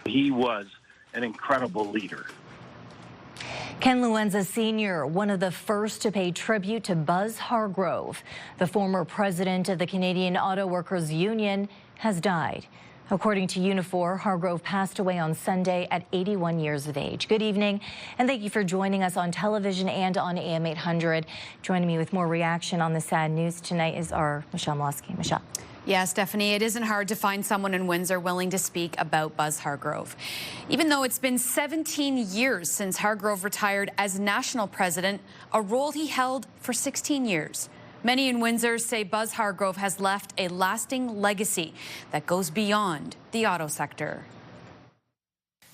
He was an incredible leader. Ken Luenza Sr., one of the first to pay tribute to Buzz Hargrove. The former president of the Canadian Auto Workers Union has died. According to Unifor, Hargrove passed away on Sunday at 81 years of age. Good evening, and thank you for joining us on television and on AM 800. Joining me with more reaction on the sad news tonight is our Michelle Maluske. Michelle. Yeah, Stephanie, it isn't hard to find someone in Windsor willing to speak about Buzz Hargrove. Even though it's been 17 years since Hargrove retired as national president, a role he held for 16 years. Many in Windsor say Buzz Hargrove has left a lasting legacy that goes beyond the auto sector.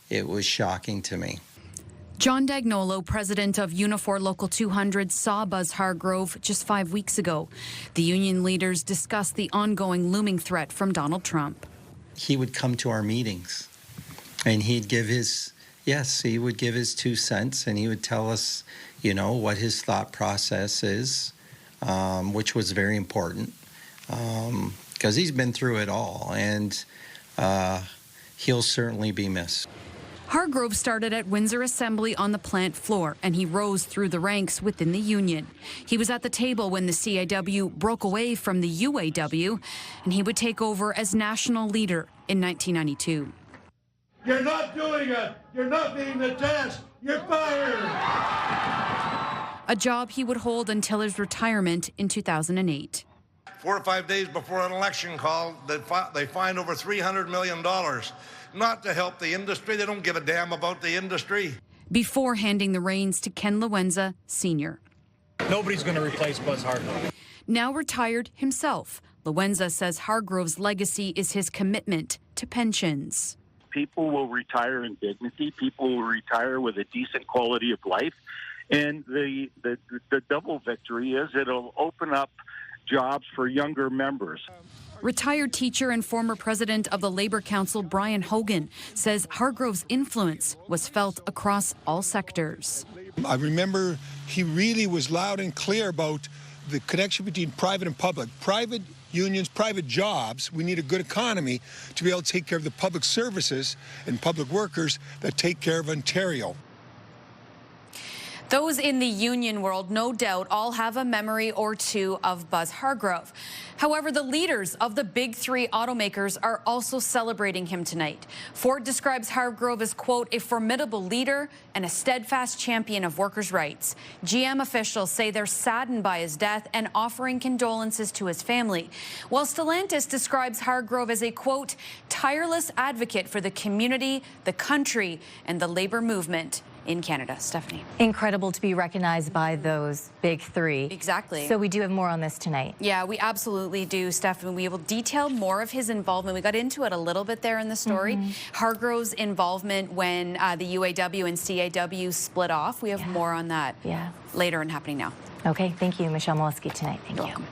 It was shocking to me. John Dagnolo, president of Unifor Local 200, saw Buzz Hargrove just 5 weeks ago. The union leaders discussed the ongoing looming threat from Donald Trump. He would come to our meetings and he'd give his, he would give his 2 cents, and he would tell us, you know, what his thought process is, which was very important because he's been through it all, and he'll certainly be missed. Hargrove started at Windsor Assembly on the plant floor, and he rose through the ranks within the union. He was at the table when the CIW broke away from the UAW, and he would take over as national leader in 1992. You're not doing it. You're not meeting the test. You're fired. A job he would hold until his retirement in 2008. 4 or 5 days before an election call, they fined over $300 million. Not to help the industry. They don't give a damn about the industry. Before handing the reins to Ken Luenza Sr. Nobody's going to replace Buzz Hargrove. Now retired himself, Luenza says Hargrove's legacy is his commitment to pensions. People will retire in dignity. People will retire with a decent quality of life. And the double victory is it'll open up jobs for younger members. Retired teacher and former president of the Labour Council, Brian Hogan, says Hargrove's influence was felt across all sectors. I remember he really was loud and clear about the connection between private and public. Private unions, private jobs, we need a good economy to be able to take care of the public services and public workers that take care of Ontario. Those in the union world, no doubt, all have a memory or two of Buzz Hargrove. However, the leaders of the big 3 automakers are also celebrating him tonight. Ford describes Hargrove as, quote, a formidable leader and a steadfast champion of workers' rights. GM officials say they're saddened by his death and offering condolences to his family, while Stellantis describes Hargrove as a, quote, tireless advocate for the community, the country, and the labor movement in Canada. Stephanie. Incredible to be recognized by those big 3. Exactly. So we do have more on this tonight. Yeah, we absolutely do, Stephanie. We will detail more of his involvement. We got into it a little bit there in the story. Hargrove's involvement when the UAW and CAW split off. We have more on that later and happening now. Okay, thank you, Michelle Maluske, tonight. Thank you.